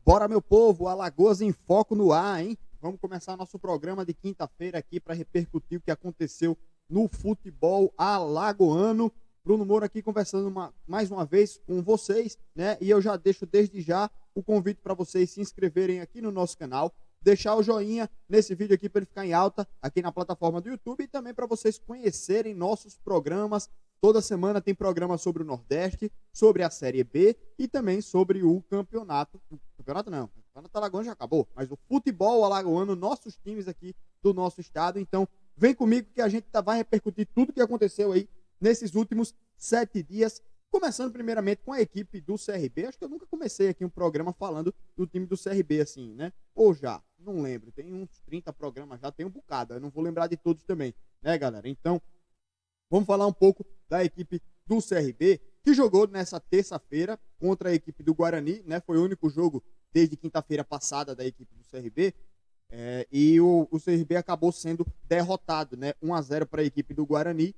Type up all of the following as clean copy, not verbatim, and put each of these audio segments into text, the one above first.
Bora, meu povo, Alagoas em Foco no ar, hein? Vamos começar nosso programa de quinta-feira aqui para repercutir o que aconteceu no futebol alagoano. Bruno Moura aqui conversando mais uma vez com vocês, né? E eu já deixo desde já o convite para vocês se inscreverem aqui no nosso canal, deixar o joinha nesse vídeo aqui para ele ficar em alta aqui na plataforma do YouTube e também para vocês conhecerem nossos programas. Toda semana tem programa sobre o Nordeste, sobre a Série B e também sobre o campeonato. Campeonato não, o campeonato alagoano já acabou, mas o futebol alagoano, nossos times aqui do nosso estado. Então, vem comigo que a gente vai repercutir tudo que aconteceu aí nesses últimos 7 dias. Começando primeiramente com a equipe do CRB. Acho que eu nunca comecei aqui um programa falando do time do CRB assim, né? Ou já, não lembro. Tem uns 30 programas já, tem um bocado. Eu não vou lembrar de todos também, né, galera? Então, vamos falar um pouco da equipe do CRB, que jogou nessa terça-feira contra a equipe do Guarani, né? Foi o único jogo desde quinta-feira passada da equipe do CRB. E o CRB acabou sendo derrotado, né? 1-0 para a equipe do Guarani.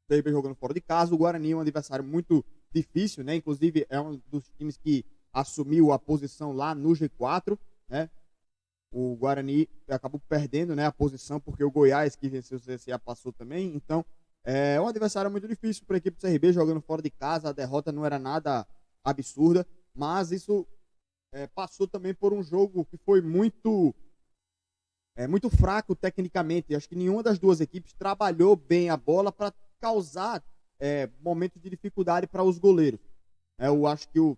O CRB jogando fora de casa. O Guarani é um adversário muito difícil, né? Inclusive é um dos times que assumiu a posição lá no G4, né? O Guarani acabou perdendo, né, a posição porque o Goiás, que venceu o CSA, passou também. Então, é um adversário muito difícil para a equipe do CRB, jogando fora de casa. A derrota não era nada absurda, mas isso passou também por um jogo que foi muito fraco tecnicamente. Acho que nenhuma das duas equipes trabalhou bem a bola para causar momentos de dificuldade para os goleiros. Eu acho que o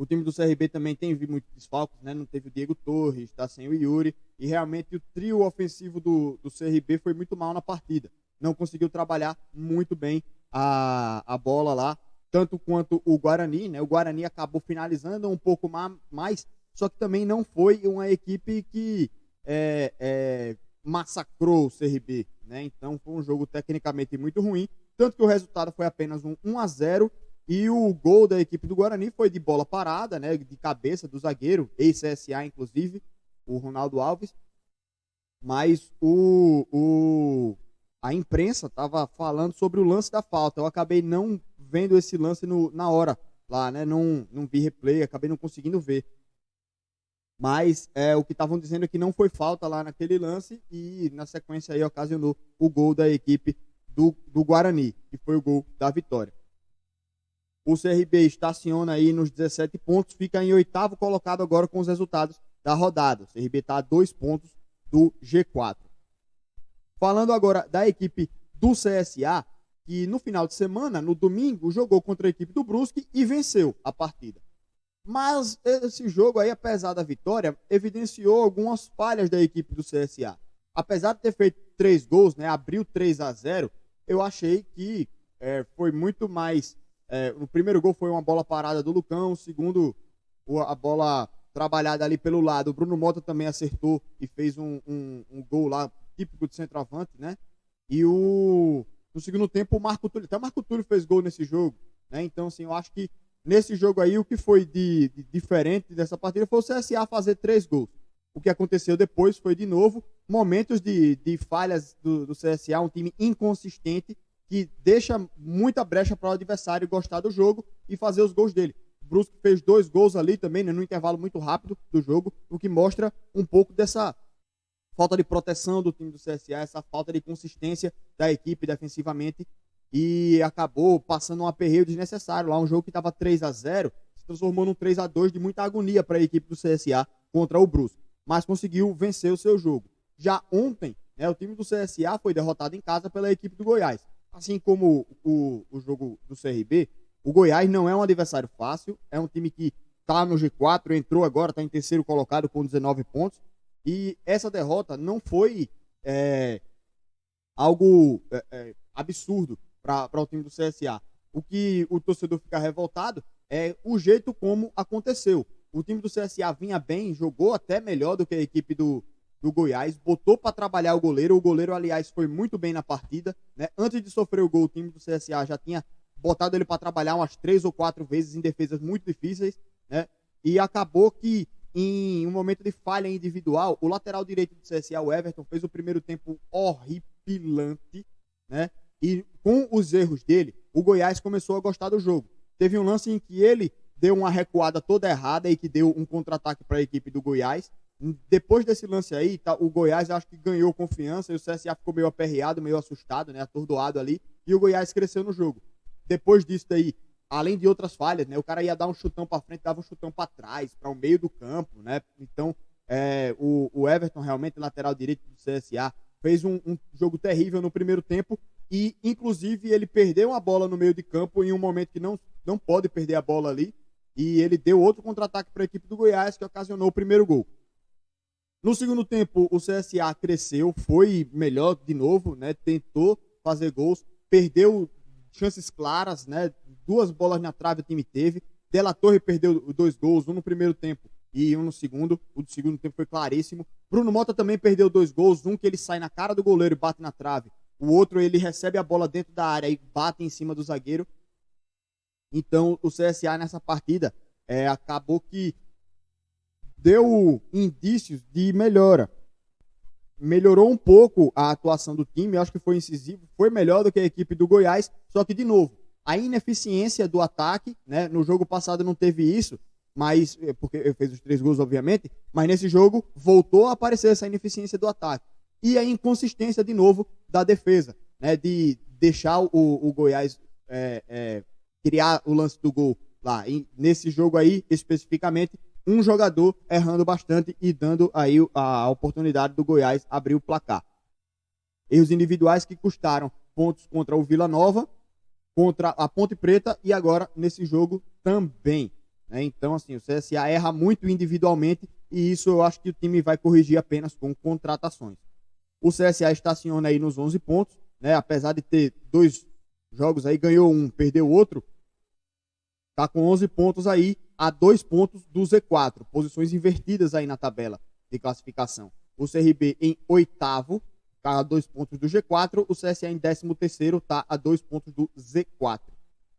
time do CRB também tem muitos desfalques, né? Não teve o Diego Torres, está sem o Yuri. E realmente o trio ofensivo do CRB foi muito mal na partida. Não conseguiu trabalhar muito bem a bola lá, tanto quanto o Guarani, né? O Guarani acabou finalizando um pouco mais, só que também não foi uma equipe que massacrou o CRB, né? Então foi um jogo tecnicamente muito ruim, tanto que o resultado foi apenas um 1-0. E o gol da equipe do Guarani foi de bola parada, né, de cabeça do zagueiro, ex-CSA inclusive, o Ronaldo Alves. Mas a imprensa estava falando sobre o lance da falta. Eu acabei não vendo esse lance na hora lá, né? Não vi replay, acabei não conseguindo ver. Mas o que estavam dizendo é que não foi falta lá naquele lance e na sequência aí ocasionou o gol da equipe do Guarani, que foi o gol da vitória. O CRB estaciona aí nos 17 pontos, fica em 8º colocado agora com os resultados da rodada. O CRB está a 2 pontos do G4. Falando agora da equipe do CSA, que no final de semana, no domingo, jogou contra a equipe do Brusque e venceu a partida. Mas esse jogo aí, apesar da vitória, evidenciou algumas falhas da equipe do CSA. Apesar de ter feito 3 gols, né, abriu 3-0, eu achei que foi muito mais... o primeiro gol foi uma bola parada do Lucão, o segundo, a bola trabalhada ali pelo lado. O Bruno Mota também acertou e fez um gol lá, típico de centroavante, né? E no segundo tempo, até o Marco Túlio fez gol nesse jogo, né? Então, assim, eu acho que nesse jogo aí, o que foi de diferente dessa partida foi o CSA fazer 3 gols. O que aconteceu depois foi, de novo, momentos de falhas do CSA, um time inconsistente, que deixa muita brecha para o adversário gostar do jogo e fazer os gols dele. O Brusque fez 2 gols ali também, né, no intervalo muito rápido do jogo, o que mostra um pouco dessa falta de proteção do time do CSA, essa falta de consistência da equipe defensivamente, e acabou passando um aperreio desnecessário lá, um jogo que estava 3-0, se transformou num 3-2 de muita agonia para a equipe do CSA contra o Brusque, mas conseguiu vencer o seu jogo. Já ontem, né, o time do CSA foi derrotado em casa pela equipe do Goiás. Assim como o jogo do CRB, o Goiás não é um adversário fácil, é um time que está no G4, entrou agora, está em 3º colocado com 19 pontos, e essa derrota não foi algo absurdo para o time do CSA. O que o torcedor fica revoltado é o jeito como aconteceu. O time do CSA vinha bem, jogou até melhor do que a equipe do Goiás, botou para trabalhar o goleiro, aliás, foi muito bem na partida, né? Antes de sofrer o gol, o time do CSA já tinha botado ele para trabalhar umas 3 ou 4 vezes em defesas muito difíceis, né? E acabou que, em um momento de falha individual, o lateral direito do CSA, o Everton, fez o primeiro tempo horripilante, né? E com os erros dele, o Goiás começou a gostar do jogo. Teve um lance em que ele deu uma recuada toda errada e que deu um contra-ataque para a equipe do Goiás. Depois desse lance aí, o Goiás acho que ganhou confiança e o CSA ficou meio aperreado, meio assustado, né, atordoado ali, e o Goiás cresceu no jogo. Depois disso daí, além de outras falhas, né, o cara ia dar um chutão para frente, dava um chutão para trás, para o meio do campo, né? Então, o Everton, realmente, lateral direito do CSA, fez um jogo terrível no primeiro tempo e, inclusive, ele perdeu a bola no meio de campo em um momento que não pode perder a bola ali, e ele deu outro contra-ataque para a equipe do Goiás, que ocasionou o primeiro gol. No segundo tempo, o CSA cresceu, foi melhor de novo, né? Tentou fazer gols, perdeu chances claras, né? 2 bolas na trave o time teve. De La Torre perdeu 2 gols, um no primeiro tempo e um no segundo. O do segundo tempo foi claríssimo. Bruno Mota também perdeu 2 gols, um que ele sai na cara do goleiro e bate na trave. O outro, ele recebe a bola dentro da área e bate em cima do zagueiro. Então, o CSA nessa partida acabou que deu indícios de melhora. Melhorou um pouco a atuação do time, acho que foi incisivo, foi melhor do que a equipe do Goiás, só que, de novo, a ineficiência do ataque, né? No jogo passado não teve isso, mas porque fez os 3 gols, obviamente, mas nesse jogo voltou a aparecer essa ineficiência do ataque. E a inconsistência, de novo, da defesa, né? De deixar o Goiás criar o lance do gol lá. E nesse jogo aí, especificamente, um jogador errando bastante e dando aí a oportunidade do Goiás abrir o placar. Erros individuais que custaram pontos contra o Vila Nova, contra a Ponte Preta e agora nesse jogo também, né? Então, assim, o CSA erra muito individualmente e isso eu acho que o time vai corrigir apenas com contratações. O CSA estaciona aí nos 11 pontos, né? Apesar de ter 2 jogos aí, ganhou um, perdeu outro, tá com 11 pontos aí, a 2 pontos do Z4, posições invertidas aí na tabela de classificação. O CRB em 8º, tá a 2 pontos do G4, o CSA em 13º, tá a 2 pontos do Z4.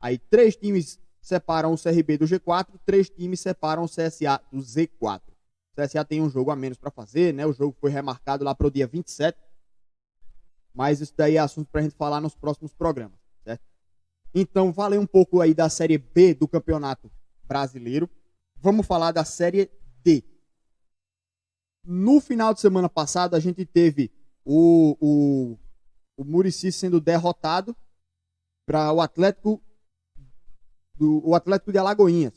Aí 3 times separam o CRB do G4, 3 times separam o CSA do Z4. O CSA tem um jogo a menos para fazer, né? O jogo foi remarcado lá para o dia 27, mas isso daí é assunto para a gente falar nos próximos programas, certo? Então, falei um pouco aí da Série B do Campeonato Brasileiro. Vamos falar da Série D. No final de semana passado, a gente teve o Muricy sendo derrotado para o Atlético de Alagoinhas,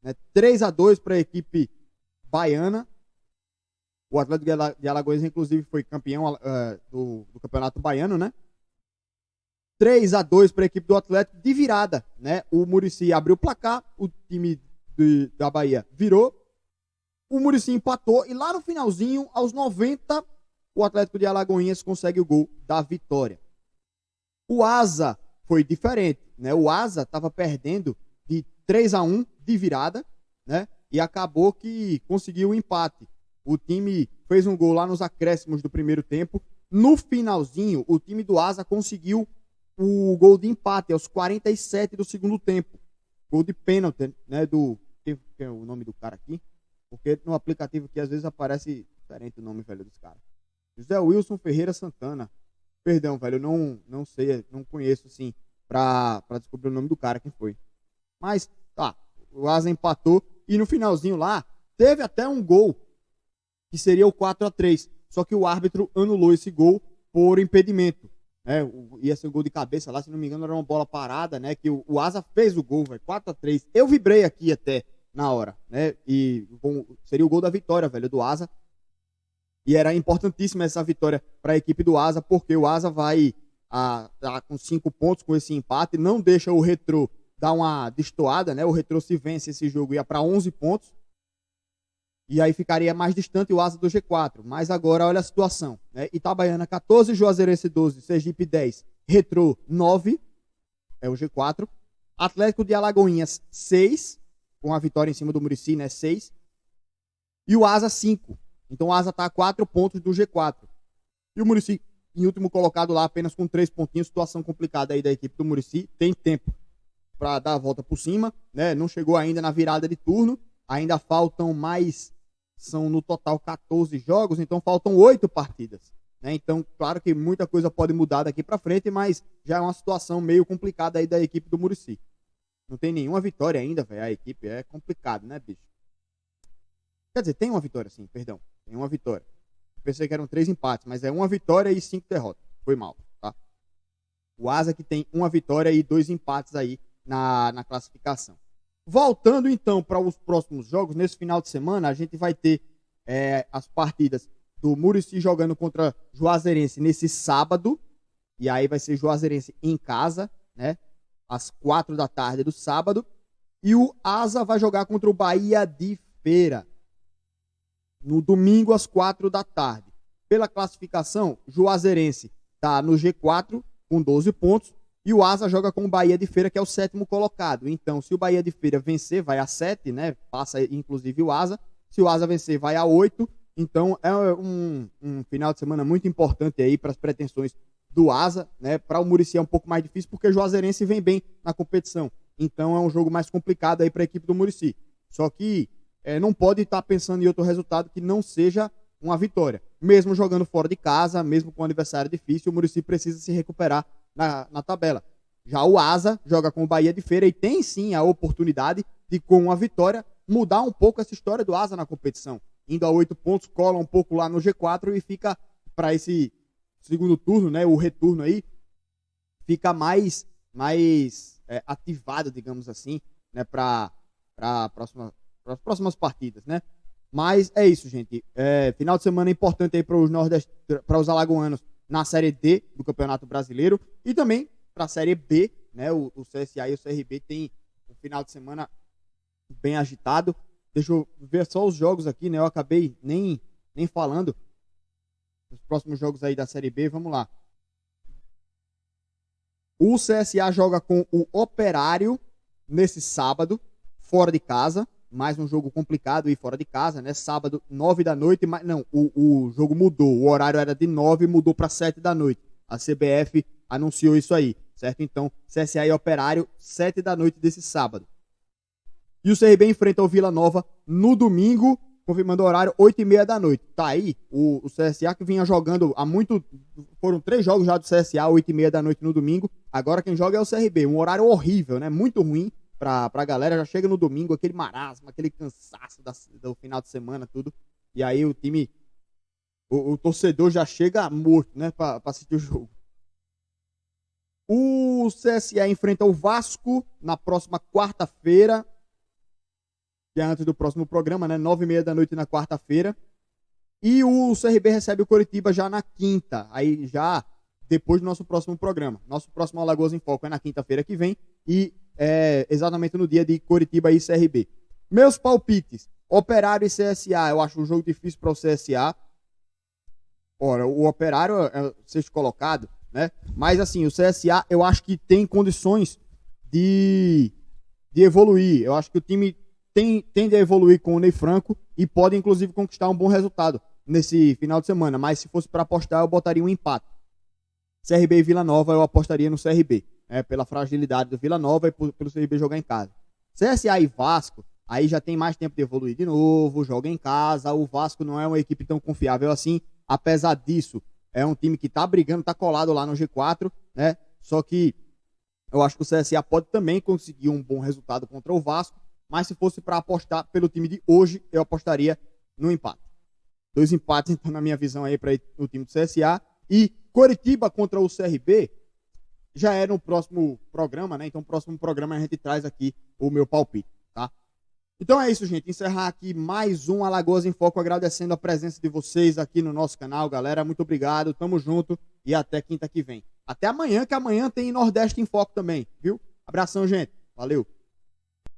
né? 3-2 para a equipe baiana. O Atlético de Alagoinhas, inclusive, foi campeão do Campeonato Baiano, né? 3-2 para a equipe do Atlético de virada, né? O Muricy abriu o placar, o time da Bahia virou, o Muricy empatou e lá no finalzinho, aos 90, o Atlético de Alagoinhas consegue o gol da vitória. O Asa foi diferente, né? O Asa estava perdendo de 3-1 de virada, né? E acabou que conseguiu o empate. O time fez um gol lá nos acréscimos do primeiro tempo. No finalzinho, o time do Asa conseguiu o gol de empate aos 47 do segundo tempo. Gol de pênalti, né? Quem é o nome do cara aqui? Porque no aplicativo aqui às vezes aparece diferente o nome, velho, dos caras. José Wilson Ferreira Santana. Perdão, velho, eu não sei, não conheço assim pra descobrir o nome do cara, quem foi. Mas, tá, o Asa empatou e no finalzinho lá teve até um gol que seria o 4-3. Só que o árbitro anulou esse gol por impedimento. Ia ser um gol de cabeça lá, se não me engano, era uma bola parada, né? Que o Asa fez o gol, velho, 4-3. Eu vibrei aqui até na hora, né? E seria o gol da vitória, velho, do Asa. E era importantíssima essa vitória para a equipe do Asa, porque o Asa vai com 5 pontos com esse empate, não deixa o Retrô dar uma destoada, né? O Retrô, se vence esse jogo, ia para 11 pontos. E aí ficaria mais distante o Asa do G4. Mas agora olha a situação, né? Itabaiana 14, Juazeirense 12, Sergipe 10, Retrô 9, é o G4. Atlético de Alagoinhas 6, com a vitória em cima do Muricy, né? 6. E o Asa 5. Então o Asa está a 4 pontos do G4. E o Muricy, em último colocado lá, apenas com 3 pontinhos. Situação complicada aí da equipe do Muricy. Tem tempo para dar a volta por cima, né? Não chegou ainda na virada de turno. Ainda faltam mais... São no total 14 jogos, então faltam 8 partidas, né? Então, claro que muita coisa pode mudar daqui para frente, mas já é uma situação meio complicada aí da equipe do Muricy. Não tem nenhuma vitória ainda, velho. A equipe é complicado, né, bicho? Quer dizer, tem uma vitória, sim, perdão. Tem uma vitória. Eu pensei que eram 3 empates, mas é uma vitória e 5 derrotas. Foi mal, tá? O Asa que tem uma vitória e 2 empates aí na classificação. Voltando então para os próximos jogos, nesse final de semana a gente vai ter as partidas do Muricy jogando contra Juazeirense nesse sábado. E aí vai ser Juazeirense em casa, né? Às 4 da tarde do sábado. E o Asa vai jogar contra o Bahia de Feira no domingo às 4 da tarde. Pela classificação, Juazeirense está no G4 com 12 pontos e o Asa joga com o Bahia de Feira, que é o 7º colocado. Então, se o Bahia de Feira vencer, vai a 7, né? Passa inclusive o Asa. Se o Asa vencer, vai a 8. Então, é um final de semana muito importante aí para as pretensões do Asa, né? Para o Muricy é um pouco mais difícil, porque o Juazeirense vem bem na competição. Então, é um jogo mais complicado aí para a equipe do Muricy. Só que não pode estar pensando em outro resultado que não seja uma vitória. Mesmo jogando fora de casa, mesmo com um adversário difícil, o Muricy precisa se recuperar na tabela. Já o Asa joga com o Bahia de Feira e tem sim a oportunidade de, com uma vitória, mudar um pouco essa história do Asa na competição. Indo a 8 pontos, cola um pouco lá no G4 e fica para esse segundo turno, né, o retorno aí, fica mais ativado, digamos assim, né, para as próximas partidas, né? Mas é isso, gente. Final de semana importante aí para os alagoanos na Série D do Campeonato Brasileiro e também para a Série B, né? O CSA e o CRB tem um final de semana bem agitado. Deixa eu ver só os jogos aqui, né? Eu acabei nem falando dos próximos jogos aí da Série B. Vamos lá. O CSA joga com o Operário nesse sábado, fora de casa. Mais um jogo complicado e fora de casa, né? Sábado, 9 da noite, mas não, o jogo mudou. O horário era de 9 e mudou para 7 da noite. A CBF anunciou isso aí, certo? Então, CSA e Operário, 7 da noite desse sábado. E o CRB enfrenta o Vila Nova no domingo, confirmando o horário, 8h30 da noite. Tá aí o CSA que vinha jogando há muito... Foram 3 jogos já do CSA, 8h30 da noite no domingo. Agora quem joga é o CRB. Um horário horrível, né? Muito ruim pra galera. Já chega no domingo, aquele marasmo, aquele cansaço do final de semana, tudo. E aí o time... O torcedor já chega morto, né? Pra assistir o jogo. O CSA enfrenta o Vasco na próxima quarta-feira, que é antes do próximo programa, né? 9h30 da noite na quarta-feira. E o CRB recebe o Coritiba já na quinta, aí já depois do nosso próximo programa. Nosso próximo Alagoas em Foco é na quinta-feira que vem e exatamente no dia de Coritiba e CRB. Meus palpites: Operário e CSA. Eu acho um jogo difícil para o CSA. Ora, o Operário é o 6º colocado, né? Mas assim, o CSA eu acho que tem condições de evoluir. Eu acho que o time tende a evoluir com o Ney Franco e pode, inclusive, conquistar um bom resultado nesse final de semana. Mas se fosse para apostar, eu botaria um empate. CRB e Vila Nova, eu apostaria no CRB. Pela fragilidade do Vila Nova e pelo CRB jogar em casa. CSA e Vasco, aí já tem mais tempo de evoluir de novo, joga em casa. O Vasco não é uma equipe tão confiável assim. Apesar disso, é um time que tá brigando, tá colado lá no G4, né? Só que eu acho que o CSA pode também conseguir um bom resultado contra o Vasco. Mas se fosse para apostar pelo time de hoje, eu apostaria no empate. 2 empates, então, na minha visão aí para o time do CSA. E Coritiba contra o CRB já é no próximo programa, né? Então, no próximo programa a gente traz aqui o meu palpite, tá? Então é isso, gente. Encerrar aqui mais um Alagoas em Foco, agradecendo a presença de vocês aqui no nosso canal, galera. Muito obrigado, tamo junto e até quinta que vem. Até amanhã, que amanhã tem Nordeste em Foco também, viu? Abração, gente. Valeu.